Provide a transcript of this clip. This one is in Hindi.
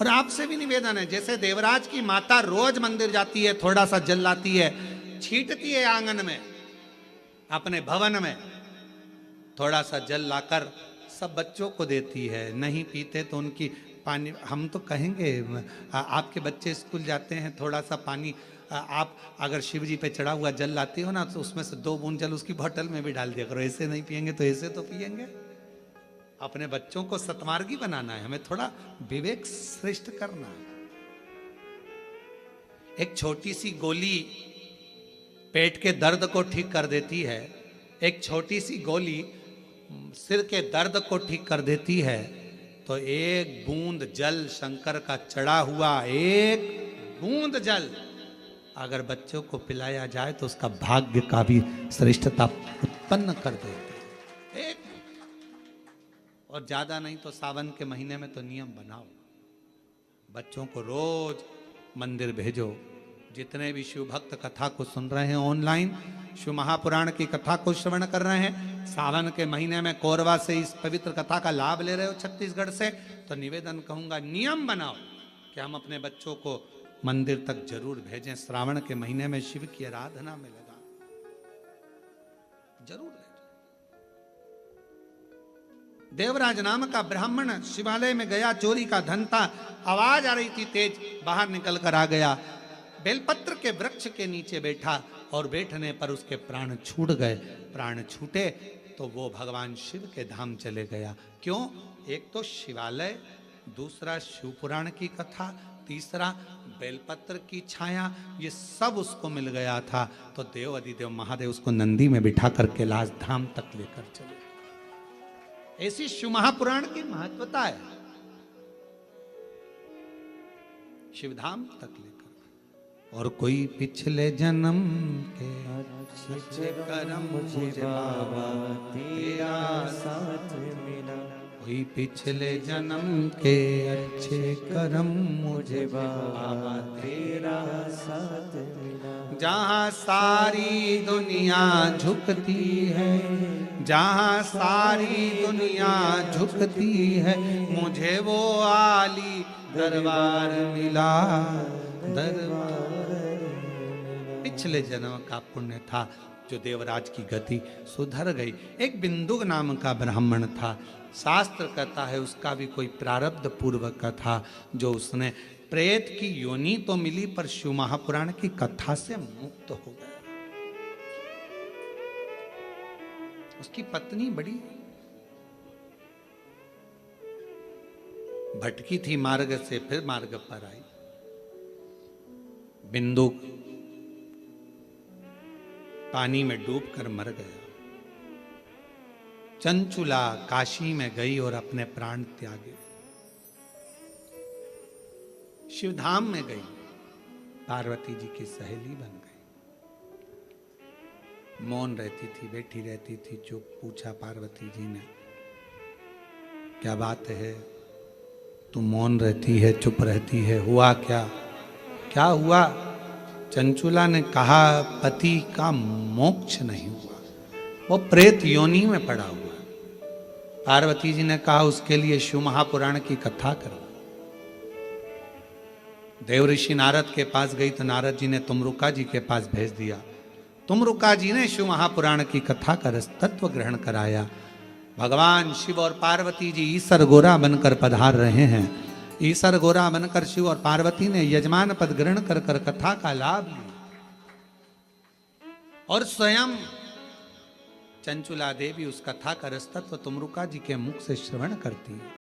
और आपसे भी निवेदन है, जैसे देवराज की माता रोज मंदिर जाती है, थोड़ा सा जल लाती है, छींटती है आंगन में, अपने भवन में थोड़ा सा जल लाकर सब बच्चों को देती है। नहीं पीते तो उनकी पानी, हम तो कहेंगे आपके बच्चे स्कूल जाते हैं, थोड़ा सा पानी आप अगर शिव जी पे चढ़ा हुआ जल लाते हो ना, तो उसमें से 2 बूंद जल उसकी बोतल में भी डाल दिया करो। ऐसे नहीं पिएंगे तो ऐसे तो पिएंगे। अपने बच्चों को सतमार्गी बनाना है, हमें थोड़ा विवेक श्रेष्ठ करना है। एक छोटी सी गोली पेट के दर्द को ठीक कर देती है, एक छोटी सी गोली सिर के दर्द को ठीक कर देती है। तो एक बूंद जल शंकर का चढ़ा हुआ, एक बूंद जल अगर बच्चों को पिलाया जाए तो उसका भाग्य का भी श्रेष्ठता उत्पन्न कर देते हैं। एक, और ज्यादा नहीं तो सावन के महीने में तो नियम बनाओ, बच्चों को रोज मंदिर भेजो। जितने भी शिव भक्त कथा को सुन रहे हैं ऑनलाइन, शिव महापुराण की कथा को श्रवण कर रहे हैं, सावन के महीने में कोरबा से इस पवित्र कथा का लाभ ले रहे हो छत्तीसगढ़ से, तो निवेदन कहूंगा नियम बनाओ कि हम अपने बच्चों को मंदिर तक जरूर भेजें। श्रावण के महीने में शिव की आराधना में लगा जरूर ले जाए। देवराज नाम का ब्राह्मण शिवालय में गया, चोरी का धन था, आवाज आ रही थी तेज, बाहर निकल कर आ गया, बेलपत्र के वृक्ष के नीचे बैठा और बैठने पर उसके प्राण छूट गए। प्राण छूटे तो वो भगवान शिव के धाम चले गया। क्यों? एक तो शिवालय, दूसरा शिव पुराण की कथा, तीसरा बेलपत्र की छाया, ये सब उसको मिल गया था। तो देव अधिदेव महादेव उसको नंदी में बिठा कर कैलाश धाम तक लेकर चले। ऐसी शिव महापुराण की महत्वता है, शिवधाम तक लेकर। और कोई पिछले जन्म के अच्छे कर्म मुझे बाबा तेरा साथ मिला, कोई पिछले जन्म के अच्छे कर्म मुझे बाबा तेरा साथ मिला। जहाँ सारी दुनिया झुकती है, जहाँ सारी दुनिया झुकती है, मुझे वो आली दरबार मिला, दरबार। पिछले जन्म का पुण्य था जो देवराज की गति सुधर गई। एक बिंदु नाम का ब्राह्मण था, शास्त्र कहता है उसका भी कोई प्रारब्ध पूर्वक का था, जो उसने प्रेत की योनि तो मिली पर शिव महापुराण की कथा से मुक्त हो गया। उसकी पत्नी बड़ी भटकी थी मार्ग से, फिर मार्ग पर आई। बिंदु पानी में डूबकर मर गया। चंचुला काशी में गई और अपने प्राण त्यागे, शिवधाम में गई, पार्वती जी की सहेली बन गई। मौन रहती थी, बैठी रहती थी, चुप। पूछा पार्वती जी ने, क्या बात है, तू मौन रहती है, चुप रहती है, हुआ क्या? क्या हुआ? चंचुला ने कहा, पति का मोक्ष नहीं हुआ, वो प्रेत योनि में पड़ा हुआ। पार्वती जी ने कहा, उसके लिए शिव महापुराण की कथा करो। देव ऋषि नारद के पास गई तो नारद जी ने तुमरुका जी के पास भेज दिया। तुमरुका जी ने शिव महापुराण की कथा कर तत्व ग्रहण कराया। भगवान शिव और पार्वती जी ईसर गोरा बनकर पधार रहे हैं। ईसर गोरा बनकर शिव और पार्वती ने यजमान पद ग्रहण कर कर कथा का लाभ लिया और स्वयं चंचुला देवी उस कथा का रसतत्व तुमरुका जी के मुख से श्रवण करती है।